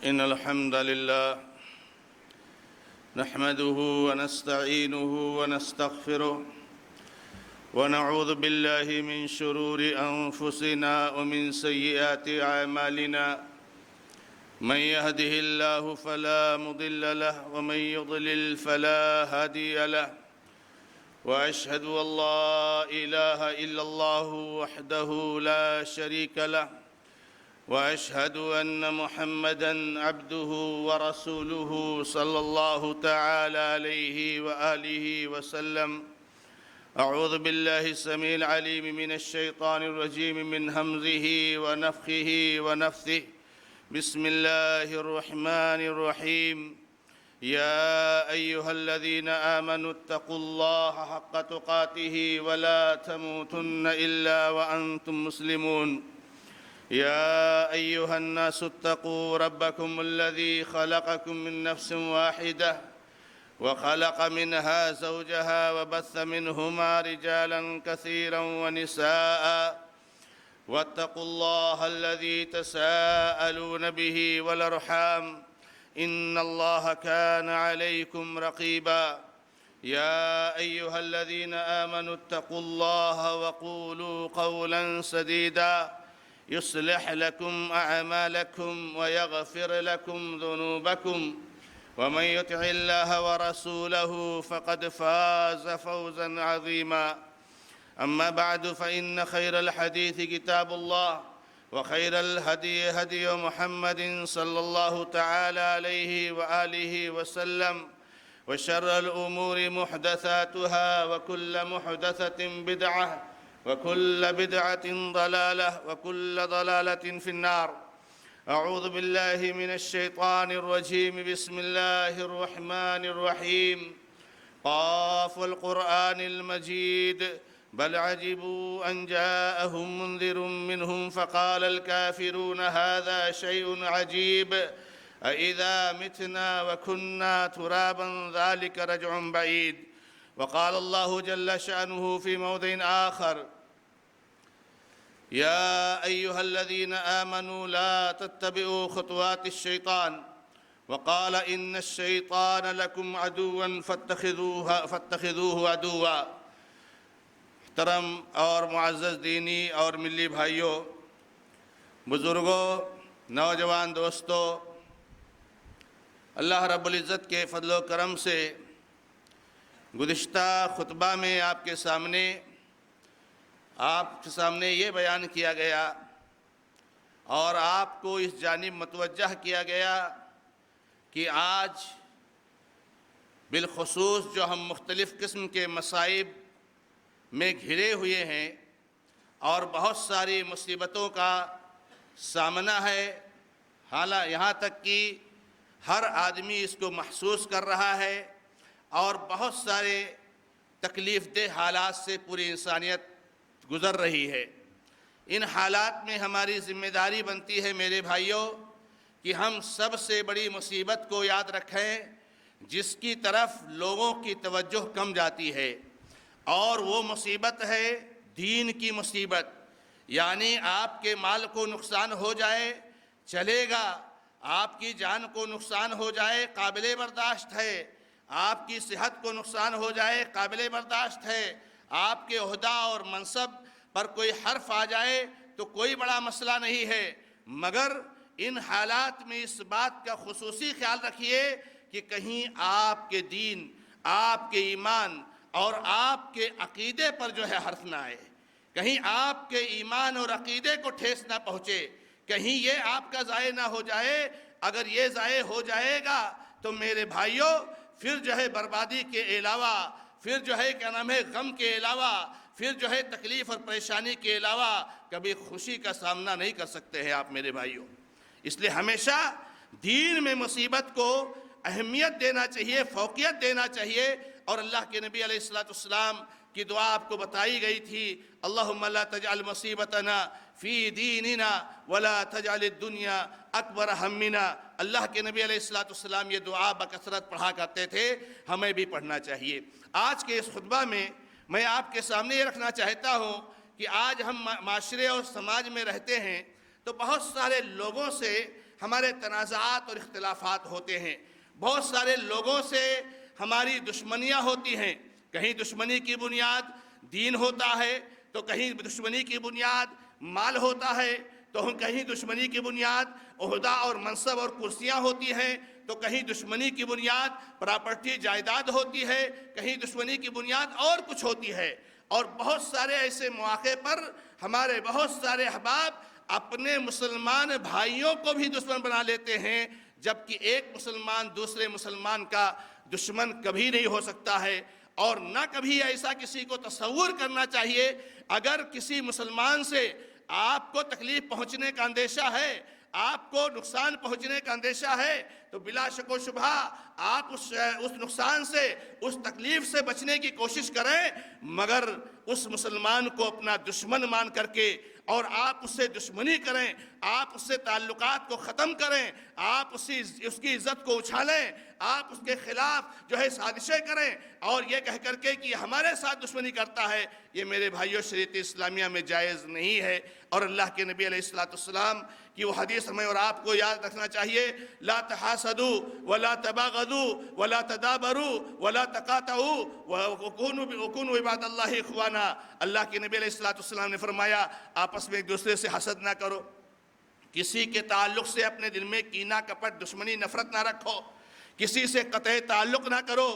إن الحمد لله نحمده ونستعينه ونستغفره ونعوذ بالله من شرور أنفسنا ومن سيئات أعمالنا من يهده الله فلا مضل له ومن يضلل فلا هادي له وأشهد أن لا إله إلا الله وحده لا شريك له وأشهد أن محمدًا عبده ورسوله صلى الله تعالى عليه وآله وسلم. أعوذ بالله السميع العليم من الشيطان الرجيم من همزه ونفخه ونفثه. بسم الله الرحمن الرحيم. يا أيها الذين آمنوا اتقوا الله حق تقاته ولا تموتن إلا وأنتم مسلمون. يا أيها الناس اتقوا ربكم الذي خلقكم من نفس واحدة وخلق منها زوجها وبث منهما رجالا كثيرا ونساء واتقوا الله الذي تساءلون به والأرحام إن الله كان عليكم رقيبا. يا أيها الذين آمنوا اتقوا الله وقولوا قولا سديدا يصلح لكم أعمالكم ويغفر لكم ذنوبكم ومن يطع الله ورسوله فقد فاز فوزا عظيما. أما بعد فإن خير الحديث كتاب الله وخير الهدي هدي محمد صلى الله تعالى عليه وآله وسلم وشر الأمور محدثاتها وكل محدثة بدعة وكل بدعة ضلالة وكل ضلالة في النار. أعوذ بالله من الشيطان الرجيم. بسم الله الرحمن الرحيم. قاف والقرآن المجيد بل عجبوا أن جاءهم منذر منهم فقال الكافرون هذا شيء عجيب أإذا متنا وكنا ترابا ذلك رجع بعيد. وقال الله جل شأنه في موضع آخر يا أيها الذين آمنوا لا تتبعوا خطوات الشيطان وقال إن الشيطان لكم عدوا فاتخذوه عدوا. محترم اور معزز دینی اور ملی بھائیوں، بزرگوں، نوجوان دوستوں، اللہ رب العزت کے فضل و کرم سے گزشتہ خطبہ میں آپ کے سامنے یہ بیان کیا گیا اور آپ کو اس جانب متوجہ کیا گیا کہ آج بالخصوص جو ہم مختلف قسم کے مصائب میں گھرے ہوئے ہیں اور بہت ساری مصیبتوں کا سامنا ہے، یہاں تک کہ ہر آدمی اس کو محسوس کر رہا ہے اور بہت سارے تکلیف دہ حالات سے پوری انسانیت گزر رہی ہے. ان حالات میں ہماری ذمہ داری بنتی ہے میرے بھائیوں کہ ہم سب سے بڑی مصیبت کو یاد رکھیں جس کی طرف لوگوں کی توجہ کم جاتی ہے، اور وہ مصیبت ہے دین کی مصیبت. یعنی آپ کے مال کو نقصان ہو جائے چلے گا، آپ کی جان کو نقصان ہو جائے قابل برداشت ہے، آپ کی صحت کو نقصان ہو جائے قابل برداشت ہے، آپ کے عہدہ اور منصب پر کوئی حرف آ جائے تو کوئی بڑا مسئلہ نہیں ہے. مگر ان حالات میں اس بات کا خصوصی خیال رکھیے کہ کہیں آپ کے دین، آپ کے ایمان اور آپ کے عقیدے پر جو ہے حرف نہ آئے، کہیں آپ کے ایمان اور عقیدے کو ٹھیس نہ پہنچے، کہیں یہ آپ کا ضائع نہ ہو جائے. اگر یہ ضائع ہو جائے گا تو میرے بھائیوں پھر جو ہے بربادی کے علاوہ، پھر جو ہے غم کے علاوہ، پھر جو ہے تکلیف اور پریشانی کے علاوہ کبھی خوشی کا سامنا نہیں کر سکتے ہیں آپ میرے بھائیوں. اس لیے ہمیشہ دین میں مصیبت کو اہمیت دینا چاہیے، فوقیت دینا چاہیے. اور اللہ کے نبی علیہ السلام کی دعا آپ کو بتائی گئی تھی، اللہم لا تجعل مصیبتنا فی دیننا ولا تجعل الدنیا اکبر ہمنا. اللہ کے نبی علیہ السلام یہ دعا بکثرت پڑھا کرتے تھے، ہمیں بھی پڑھنا چاہیے. آج کے اس خطبہ میں آپ کے سامنے یہ رکھنا چاہتا ہوں کہ آج ہم معاشرے اور سماج میں رہتے ہیں تو بہت سارے لوگوں سے ہمارے تنازعات اور اختلافات ہوتے ہیں، بہت سارے لوگوں سے ہماری دشمنیاں ہوتی ہیں، کہیں دشمنی کی بنیاد دین ہوتا ہے، تو کہیں دشمنی کی بنیاد مال ہوتا ہے، تو کہیں دشمنی کی بنیاد عہدہ اور منصب اور کرسیاں ہوتی ہیں، تو کہیں دشمنی کی بنیاد پراپرٹی جائیداد ہوتی ہے، کہیں دشمنی کی بنیاد اور کچھ ہوتی ہے۔ اور بہت سارے ایسے مواقع پر ہمارے بہت سارے احباب اپنے مسلمان بھائیوں کو بھی دشمن بنا لیتے ہیں، جبکہ ایک مسلمان دوسرے مسلمان کا دشمن کبھی نہیں ہو سکتا ہے، اور نہ کبھی ایسا کسی کو تصور کرنا چاہیے۔ اگر کسی مسلمان سے آپ کو تکلیف پہنچنے کا اندیشہ ہے، آپ کو نقصان پہنچنے کا اندیشہ ہے، تو بلا شک و شبہ آپ اس نقصان سے، اس تکلیف سے بچنے کی کوشش کریں، مگر اس مسلمان کو اپنا دشمن مان کر کے اور آپ اس سے دشمنی کریں، آپ اس سے تعلقات کو ختم کریں، آپ اس کی عزت کو اچھالیں، آپ اس کے خلاف جو ہے سازشیں کریں، اور یہ کہہ کر کے کہ ہمارے ساتھ دشمنی کرتا ہے، یہ میرے بھائیوں شریعت اسلامیہ میں جائز نہیں ہے۔ اور اللہ کے نبی علیہ السلام کی وہ حدیث ہمیں اور آپ کو یاد رکھنا چاہیے، لا تحاسدوا ولا تباغضوا ولا تدابروا ولا تقاطعوا وكونوا عباد اللہ اخوانا۔ اللہ کے نبی علیہ السلام نے فرمایا آپس میں ایک دوسرے سے حسد نہ کرو، کسی کے تعلق سے اپنے دل میں کینہ کپٹ دشمنی نفرت نہ رکھو، کسی سے قطع تعلق نہ کرو،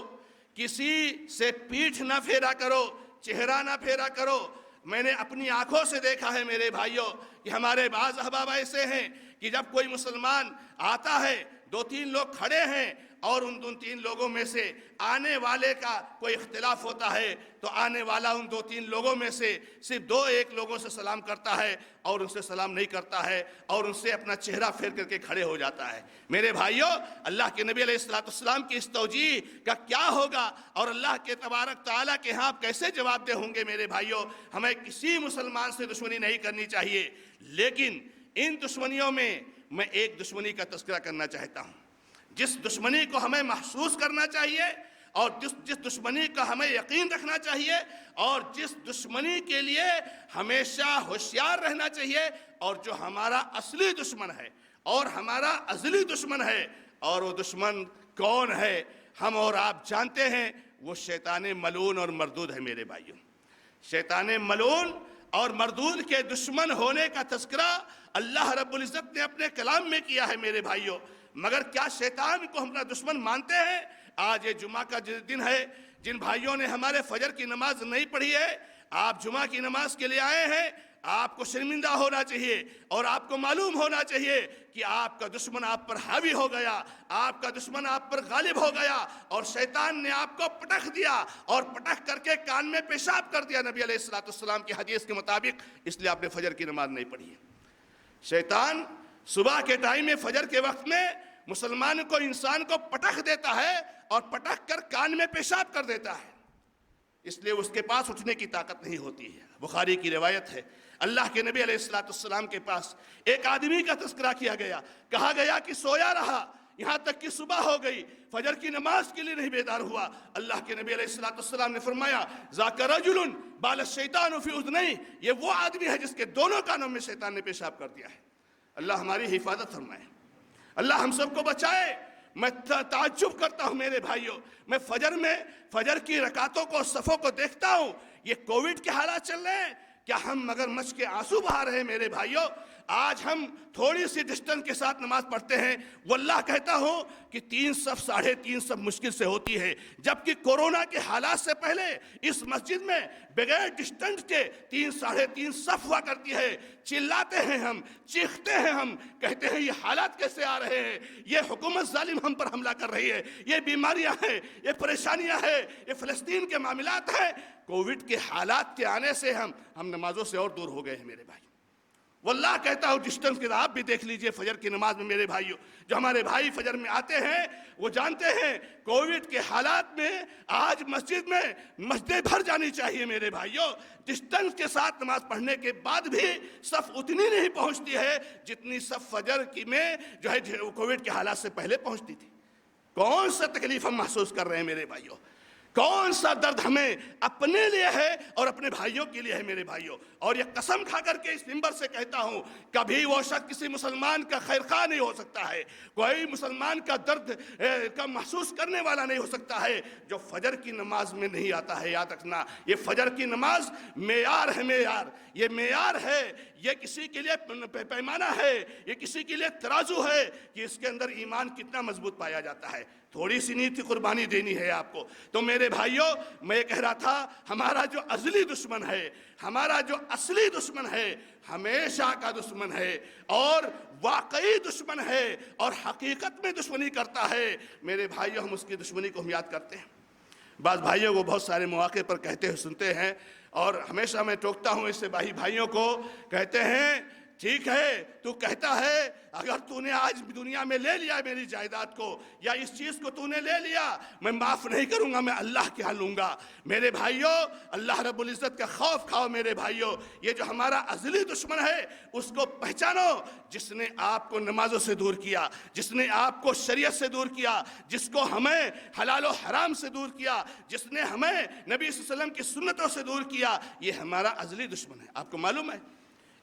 کسی سے پیٹھ نہ پھیرا کرو، چہرہ نہ پھیرا کرو۔ میں نے اپنی آنکھوں سے دیکھا ہے میرے بھائیوں کہ ہمارے بعض احباب ایسے ہیں کہ جب کوئی مسلمان آتا ہے، دو تین لوگ کھڑے ہیں اور ان تین لوگوں میں سے آنے والے کا کوئی اختلاف ہوتا ہے، تو آنے والا ان دو تین لوگوں میں سے صرف دو ایک لوگوں سے سلام کرتا ہے اور ان سے سلام نہیں کرتا ہے اور ان سے اپنا چہرہ پھیر کر کے کھڑے ہو جاتا ہے۔ میرے بھائیوں، اللہ کے نبی علیہ السلام کی اس توجیہ کا کیا ہوگا اور اللہ کے تبارک تعالیٰ کے ہاں آپ کیسے جواب دہ ہوں گے؟ میرے بھائیوں، ہمیں کسی مسلمان سے دشمنی نہیں کرنی چاہیے، لیکن ان دشمنیوں میں میں ایک دشمنی کا تذکرہ کرنا چاہتا ہوں، جس دشمنی کو ہمیں محسوس کرنا چاہیے اور جس دشمنی کا ہمیں یقین رکھنا چاہیے اور جس دشمنی کے لیے ہمیشہ ہوشیار رہنا چاہیے، اور جو ہمارا اصلی دشمن ہے اور ہمارا ازلی دشمن ہے، اور وہ دشمن کون ہے ہم اور آپ جانتے ہیں، وہ شیطان ملعون اور مردود ہے۔ میرے بھائیوں، شیطان ملعون اور مردود کے دشمن ہونے کا تذکرہ اللہ رب العزت نے اپنے کلام میں کیا ہے۔ میرے بھائیوں، مگر کیا شیطان کو ہم اپنا دشمن مانتے ہیں؟ آج یہ جمعہ کا دن ہے، جن بھائیوں نے ہمارے فجر کی نماز نہیں پڑھی ہے، آپ جمعہ کی نماز کے لیے آئے ہیں، آپ کو شرمندہ ہونا چاہیے اور آپ کو معلوم ہونا چاہیے کہ آپ کا دشمن آپ پر حاوی ہو گیا، آپ کا دشمن آپ پر غالب ہو گیا، اور شیطان نے آپ کو پٹخ دیا اور پٹخ کر کے کان میں پیشاب کر دیا نبی علیہ السلام کی حدیث کے مطابق، اس لیے آپ نے فجر کی نماز نہیں پڑھی ہے۔ شیطان صبح کے ٹائم میں فجر کے وقت میں مسلمان کو، انسان کو پٹخ دیتا ہے اور پٹخ کر کان میں پیشاب کر دیتا ہے، اس لیے اس کے پاس اٹھنے کی طاقت نہیں ہوتی ہے۔ بخاری کی روایت ہے، اللہ کے نبی علیہ السلام کے پاس ایک آدمی کا تذکرہ کیا گیا، کہا گیا کہ سویا رہا یہاں تک کہ صبح ہو گئی، فجر کی نماز کے لیے نہیں بیدار ہوا۔ اللہ کے نبی علیہ السلام نے فرمایا ذاک رجل بال الشیطان فی اذنیہ، یہ وہ آدمی ہے جس کے دونوں کانوں میں شیطان نے پیشاب کر دیا ہے۔ اللہ ہماری حفاظت فرمائے، اللہ ہم سب کو بچائے۔ میں تعجب کرتا ہوں میرے بھائیوں، میں فجر کی رکعتوں کو، صفوں کو دیکھتا ہوں، یہ کووڈ کے حالات چل رہے ہیں، کیا ہم مگرمچھ کے آنسو بہا رہے ہیں؟ میرے بھائیوں، آج ہم تھوڑی سی ڈسٹنس کے ساتھ نماز پڑھتے ہیں، واللہ کہتا ہوں کہ 3 صف 3.5 صف مشکل سے ہوتی ہے، جبکہ کورونا کے حالات سے پہلے اس مسجد میں بغیر ڈسٹنس کے 3 3.5 صف ہوا کرتی ہے۔ چلاتے ہیں ہم، چیختے ہیں ہم، کہتے ہیں یہ حالات کیسے آ رہے ہیں، یہ حکومت ظالم ہم پر حملہ کر رہی ہے، یہ بیماریاں ہیں، یہ پریشانیاں ہیں، یہ فلسطین کے معاملات ہیں۔ کووڈ کے حالات کے آنے سے ہم نمازوں سے اور دور ہو گئے ہیں میرے بھائی۔ واللہ کہتا ہوں ڈسٹنس کے آپ بھی دیکھ لیجئے فجر کی نماز میں میرے بھائیوں، جو ہمارے بھائی فجر میں آتے ہیں وہ جانتے ہیں کووڈ کے حالات میں آج مسجد میں مسجدیں بھر جانی چاہیے میرے بھائیوں۔ ڈسٹنس کے ساتھ نماز پڑھنے کے بعد بھی صف اتنی نہیں پہنچتی ہے جتنی صف فجر کی میں جو ہے کووڈ کے حالات سے پہلے پہنچتی تھی۔ کون سا تکلیف ہم محسوس کر رہے ہیں میرے بھائیوں؟ کون سا درد ہمیں اپنے لیے ہے اور اپنے بھائیوں کے لیے ہے میرے بھائیوں. اور یہ قسم کھا کر کے اس منبر سے کہتا ہوں, کبھی وہ شخص کسی مسلمان کا خیر خواہ نہیں ہو سکتا ہے, کوئی مسلمان کا درد کا محسوس کرنے والا نہیں ہو سکتا ہے جو فجر کی نماز میں نہیں آتا ہے. یاد رکھنا, یہ فجر کی نماز معیار ہے, معیار, یہ معیار ہے, یہ کسی کے لیے پیمانہ ہے, یہ کسی کے لیے ترازو ہے کہ اس کے اندر ایمان کتنا مضبوط پایا جاتا ہے. تھوڑی سی نہیں تھی قربانی دینی ہے آپ کو. تو میرے بھائیوں, میں یہ کہہ رہا تھا, ہمارا جو ازلی دشمن ہے, ہمارا جو اصلی دشمن ہے, ہمیشہ کا دشمن ہے اور واقعی دشمن ہے اور حقیقت میں دشمنی کرتا ہے. میرے بھائیوں, ہم اس کی دشمنی کو ہم یاد کرتے ہیں. بعض بھائیوں کو بہت سارے مواقع پر کہتے ہوئے سنتے ہیں, اور ہمیشہ میں ٹوکتا ہوں اس سے بھائیوں کو. کہتے ہیں ٹھیک ہے, تو کہتا ہے اگر تو نے آج دنیا میں لے لیا میری جائیداد کو یا اس چیز کو تو نے لے لیا, میں معاف نہیں کروں گا, میں اللہ کے ہاں لوں گا. میرے بھائیوں, اللہ رب العزت کا خوف کھاؤ میرے بھائیوں. یہ جو ہمارا ازلی دشمن ہے اس کو پہچانو, جس نے آپ کو نمازوں سے دور کیا, جس نے آپ کو شریعت سے دور کیا, جس کو ہمیں حلال و حرام سے دور کیا, جس نے ہمیں نبی صلی اللہ علیہ وسلم کی سنتوں سے دور کیا, یہ ہمارا ازلی دشمن ہے. آپ کو معلوم ہے,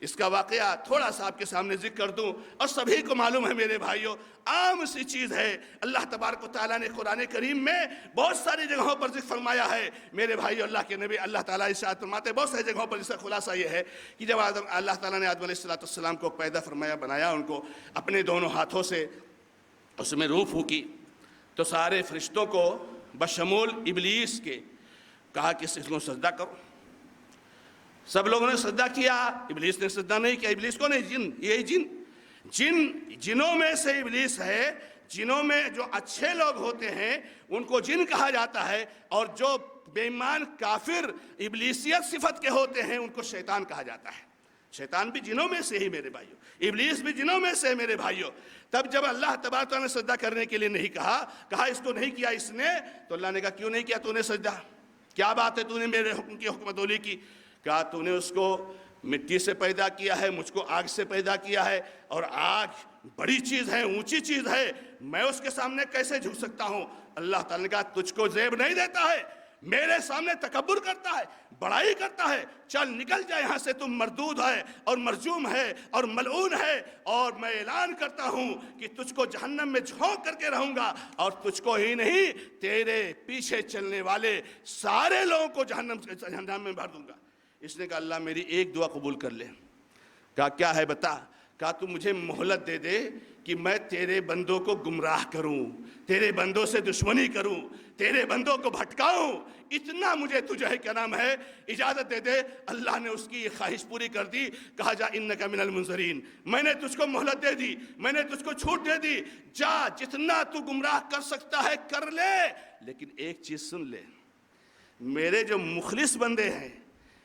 اس کا واقعہ تھوڑا سا آپ کے سامنے ذکر کر دوں, اور سبھی کو معلوم ہے میرے بھائیوں, عام سی چیز ہے. اللہ تبارک و تعالیٰ نے قرآن کریم میں بہت ساری جگہوں پر ذکر فرمایا ہے میرے بھائیوں. اللہ کے نبی اللہ تعالیٰ ارشاد فرماتے ہیں بہت ساری جگہوں پر, جس کا خلاصہ یہ ہے کہ جب اللہ تعالیٰ نے آدم علیہ السلام کو پیدا فرمایا, بنایا, ان کو اپنے دونوں ہاتھوں سے اس میں روح پھونکی, تو سارے فرشتوں کو بشمول ابلیس کے کہا کہ اس کو سجدہ کرو. سب لوگوں نے سجدہ کیا, ابلیس نے سجدہ نہیں کیا. ابلیس کو نہیں, جن, یہ جنوں میں سے ابلیس ہے. جنوں میں جو اچھے لوگ ہوتے ہیں ان کو جن کہا جاتا ہے, اور جو بے ایمان کافر ابلیسیت صفت کے ہوتے ہیں ان کو شیطان کہا جاتا ہے. شیطان بھی جنوں میں سے ہی میرے بھائیوں, ابلیس بھی جنوں میں سے میرے بھائیوں. تب جب اللہ تبارک و تعالیٰ نے سجدہ کرنے کے لیے نہیں کہا اس کو نہیں کیا اس نے, تو اللہ نے کہا کیوں نہیں کیا تو نے سجدہ, کیا بات ہے تو نے میرے حکم کی حکم عدولی کی. کہا تو نے اس کو مٹی سے پیدا کیا ہے, مجھ کو آگ سے پیدا کیا ہے, اور آگ بڑی چیز ہے, اونچی چیز ہے, میں اس کے سامنے کیسے جھک سکتا ہوں. اللہ تعالیٰ نے کہا تجھ کو زیب نہیں دیتا ہے, میرے سامنے تکبر کرتا ہے, بڑائی کرتا ہے, چل نکل جائے یہاں سے, تم مردود ہے اور مرجوم ہے اور ملعون ہے, اور میں اعلان کرتا ہوں کہ تجھ کو جہنم میں جھونک کر کے رہوں گا, اور تجھ کو ہی نہیں تیرے پیچھے چلنے والے سارے لوگوں کو جہنم میں بھر دوں گا. اس نے کہا اللہ میری ایک دعا قبول کر لے. کہا کیا ہے بتا. کہا تو مجھے مہلت دے دے کہ میں تیرے بندوں کو گمراہ کروں, تیرے بندوں سے دشمنی کروں, تیرے بندوں کو بھٹکاؤں, اتنا مجھے تجھے کیا نام ہے اجازت دے دے. اللہ نے اس کی یہ خواہش پوری کر دی. کہا جا انک من المنظرین, میں نے تجھ کو مہلت دے دی, میں نے تجھ کو چھوٹ دے دی, جا جتنا تو گمراہ کر سکتا ہے کر لے, لیکن ایک چیز سن لے, میرے جو مخلص بندے ہیں,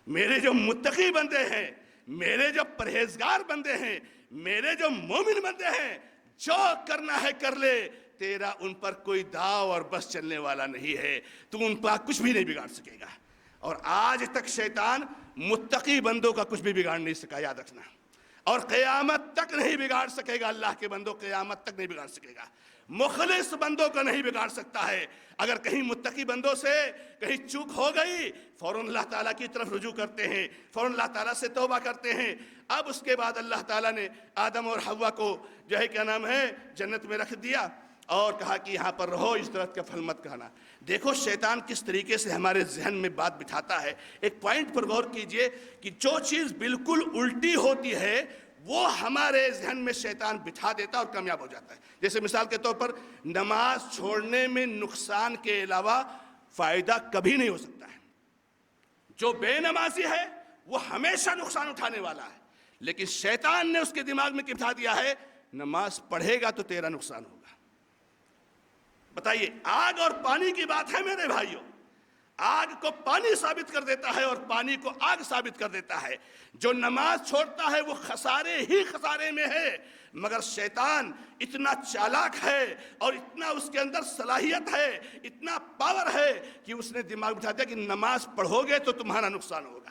میرے جو متقی بندے ہیں, میرے جو پرہیزگار بندے ہیں, میرے جو مومن بندے ہیں, جو کرنا ہے کر لے, تیرا ان پر کوئی داؤ اور بس چلنے والا نہیں ہے, تو ان پر کچھ بھی نہیں بگاڑ سکے گا. اور آج تک شیطان متقی بندوں کا کچھ بھی بگاڑ نہیں سکا, یاد رکھنا, اور قیامت تک نہیں بگاڑ سکے گا. اللہ کے بندوں قیامت تک نہیں بگاڑ سکے گا, مخلص بندوں کو نہیں بگاڑ سکتا ہے. اگر کہیں متقی بندوں سے کہیں چوک ہو گئی, فوراً اللہ تعالیٰ کی طرف رجوع کرتے ہیں, فوراً اللہ تعالیٰ سے توبہ کرتے ہیں. اب اس کے بعد اللہ تعالیٰ نے آدم اور حوا کو جو ہے کیا نام ہے جنت میں رکھ دیا, اور کہا کہ یہاں پر رہو, اس درخت کا پھل مت کھانا. دیکھو شیطان کس طریقے سے ہمارے ذہن میں بات بٹھاتا ہے. ایک پوائنٹ پر غور کیجئے کہ جو چیز بالکل الٹی ہوتی ہے وہ ہمارے ذہن میں شیطان بٹھا دیتا اور کامیاب ہو جاتا ہے. جیسے مثال کے طور پر نماز چھوڑنے میں نقصان کے علاوہ فائدہ کبھی نہیں ہو سکتا ہے. جو بے نمازی ہے وہ ہمیشہ نقصان اٹھانے والا ہے, لیکن شیطان نے اس کے دماغ میں بٹھا دیا ہے نماز پڑھے گا تو تیرا نقصان ہوگا. بتائیے, آگ اور پانی کی بات ہے میرے بھائیوں, آگ کو پانی ثابت کر دیتا ہے اور پانی کو آگ ثابت کر دیتا ہے. جو نماز چھوڑتا ہے وہ خسارے ہی خسارے میں ہے, مگر شیطان اتنا چالاک ہے اور اتنا اس کے اندر صلاحیت ہے, اتنا پاور ہے کہ اس نے دماغ بٹھا دیا کہ نماز پڑھو گے تو تمہارا نقصان ہوگا.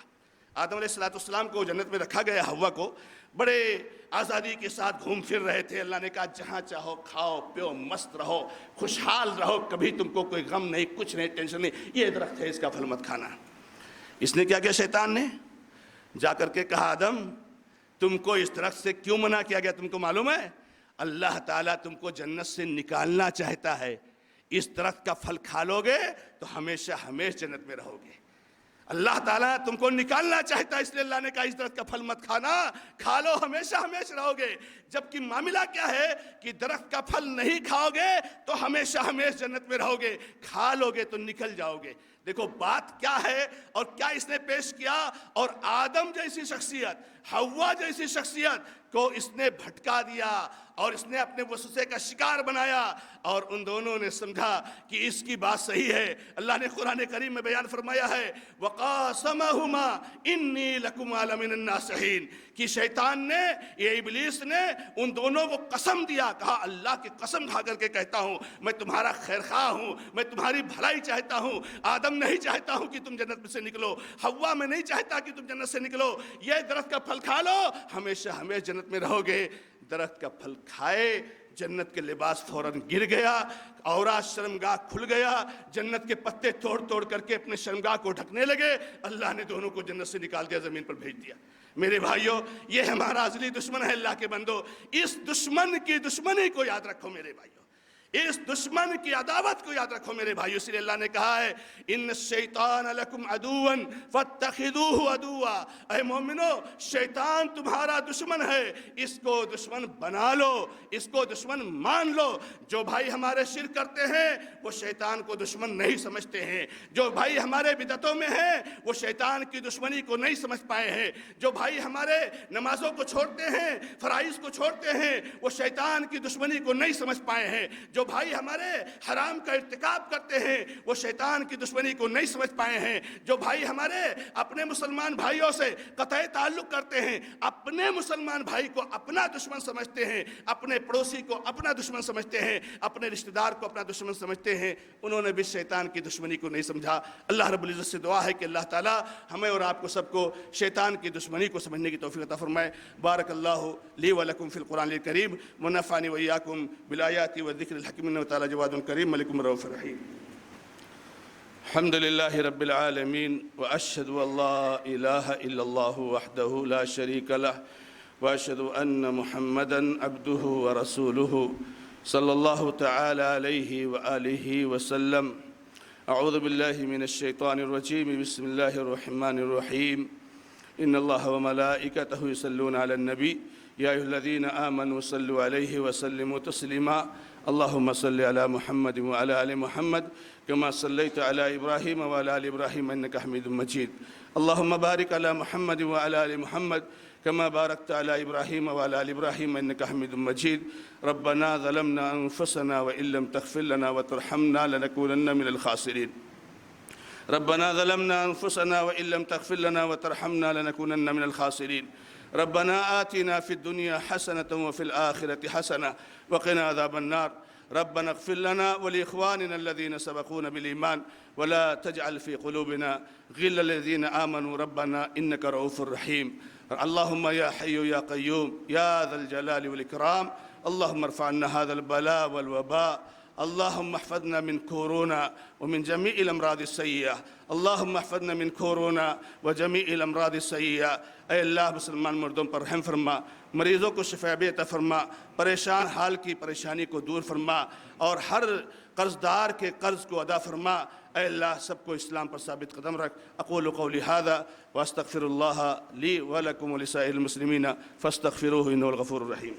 آدم علیہ السلام کو جنت میں رکھا گیا، حوا کو بڑے آزادی کے ساتھ گھوم پھر رہے تھے۔ اللہ نے کہا جہاں چاہو کھاؤ پیو، مست رہو، خوشحال رہو، کبھی تم کو کوئی غم نہیں، کچھ نہیں، ٹینشن نہیں، یہ درخت ہے اس کا پھل مت کھانا۔ اس نے کیا کیا؟ شیطان نے جا کر کے کہا آدم تم کو اس درخت سے کیوں منع کیا گیا؟ تم کو معلوم ہے اللہ تعالیٰ تم کو جنت سے نکالنا چاہتا ہے، اس درخت کا پھل کھا لو گے تو ہمیشہ ہمیشہ جنت میں رہو گے۔ اللہ تعالیٰ تم کو نکالنا چاہتا ہے، اس لیے اللہ نے کہا اس درخت کا پھل مت کھانا، کھا لو ہمیشہ ہمیشہ رہو گے۔ جبکہ معاملہ کیا ہے کہ درخت کا پھل نہیں کھاؤ گے تو ہمیشہ ہمیشہ جنت میں رہو گے، کھا لو گے تو نکل جاؤ گے۔ دیکھو بات کیا ہے اور کیا اس نے پیش کیا، اور آدم جیسی شخصیت، حوا جیسی شخصیت کو اس نے بھٹکا دیا اور اس نے اپنے وسوسے کا شکار بنایا، اور ان دونوں نے سمجھا کہ اس کی بات صحیح ہے۔ اللہ نے قرآن کریم میں بیان فرمایا ہے وَقَاسَمَهُمَا إِنِّي لَكُمَا لَمِنَ النَّاصِحِينَ کہ شیطان نے، یہ ابلیس نے ان دونوں کو قسم دیا، کہا اللہ کی قسم کھا کر کے کہتا ہوں میں تمہارا خیر خواہ ہوں، میں تمہاری بھلائی چاہتا ہوں۔ آدم نہیں چاہتا ہوں کہ تم جنت میں سے نکلو، حوا میں نہیں چاہتا کہ تم جنت سے نکلو، یہ درخت کا پھل کھا لو ہمیشہ ہمیشہ جنت میں رہو گے۔ درخت کا پھل کھائے، جنت کے لباس فوراً گر گیا، عورات شرمگاہ کھل گیا، جنت کے پتے توڑ توڑ کر کے اپنے شرمگاہ کو ڈھکنے لگے۔ اللہ نے دونوں کو جنت سے نکال دیا، زمین پر بھیج دیا۔ میرے بھائیوں یہ ہمارا ازلی دشمن ہے اللہ کے بندو، اس دشمن کی دشمنی کو یاد رکھو میرے بھائیوں، اس دشمن کی عداوت کو یاد رکھو میرے بھائیوں۔ اس لیے اللہ نے کہا ہے ان الشیطان لکم عدوا فاتخذوہ عدوا، اے مومنو شیطان تمہارا دشمن ہے، اس کو دشمن بنا لو، اس کو دشمن مان لو۔ جو بھائی ہمارے شرک کرتے ہیں وہ شیطان کو دشمن نہیں سمجھتے ہیں، جو بھائی ہمارے بدعتوں میں ہیں وہ شیطان کی دشمنی کو نہیں سمجھ پائے ہیں، جو بھائی ہمارے نمازوں کو چھوڑتے ہیں، فرائض کو چھوڑتے ہیں، وہ شیطان کی دشمنی کو نہیں سمجھ پائے ہیں، جو بھائی ہمارے حرام کا ارتکاب کرتے ہیں وہ شیطان کی دشمنی کو نہیں سمجھ پائے ہیں، جو بھائی ہمارے اپنے مسلمان بھائیوں سے قطع تعلق کرتے ہیں، اپنے مسلمان بھائی کو اپنا دشمن سمجھتے ہیں، اپنے پڑوسی کو اپنا دشمن سمجھتے ہیں، اپنے رشتہ دار کو اپنا دشمن سمجھتے ہیں، انہوں نے بھی شیطان کی دشمنی کو نہیں سمجھا۔ اللہ رب العزت سے دعا ہے کہ اللہ تعالی ہمیں اور آپ کو سب کو شیطان کی دشمنی کو سمجھنے کی توفیق عطا فرمائے۔ بارک اللہ لی و لکم فی القرآن الکریم ونفعنی وإیاکم بالآیات والذکر الحکیم انہ تعالی جواد کریم ملک رؤوف رحیم۔ الحمد للہ رب العالمین واشہد ان لا الہ الا اللہ وحدہ لا شریک لہ واشہد ان محمدا عبدہ ورسولہ صلی اللہ تعالی علیہ وآلہ وسلم۔ اعوذ باللہ من الشیطان الرجیم، بسم اللہ الرحمن الرحیم۔ ان اللہ وملائکتہ یصلون علی النبی یا ایھا الذین آمنوا صلوا علیہ وسلموا تسلیما۔ اللہم صلی علی محمد وعلی آل محمد کما صلیت علی ابراہیم وعلی آل ابراہیم انک حمید مجید۔ اللہم بارک علی محمد وعلی آل محمد کما بارکت علی ابراہیم وعلی آل ابراہیم انک حمید مجید۔ ربنا ظلمنا انفسنا وان لم تغفر لنا وترحمنا لنکونن من الخاسرین۔ ربنا ظلمنا انفسنا وان لم تغفر لنا وترحمنا لنكونن من الخاسرين۔ ربنا آتنا في الدنيا حسنة وفي الآخرة حسنة وقنا عذاب النار۔ ربنا اغفر لنا ولإخواننا الذين سبقونا بالإيمان ولا تجعل في قلوبنا غلا للذين آمنوا ربنا إنك رؤوف رحيم۔ اللهم يا حي يا قيوم يا ذا الجلال والإكرام اللهم ارفع عنا هذا البلاء والوباء، اللهم احفظنا من كورونا ومن جميع الامراض السيئة، اللهم احفظنا من كورونا وجميع الامراض السيئة۔ اے اللہ مسلمان مردوں پر رحم فرما، مریضوں کو شفا عطا فرما، پریشان حال کی پریشانی کو دور فرما، اور ہر قرض دار کے قرض کو ادا فرما۔ اے اللہ سب کو اسلام پر ثابت قدم رکھ۔ اقول قولی ھذا واستغفر اللہ لی ولکم ولسائر المسلمین فاستغفروہ انہ الغفور الرحیم۔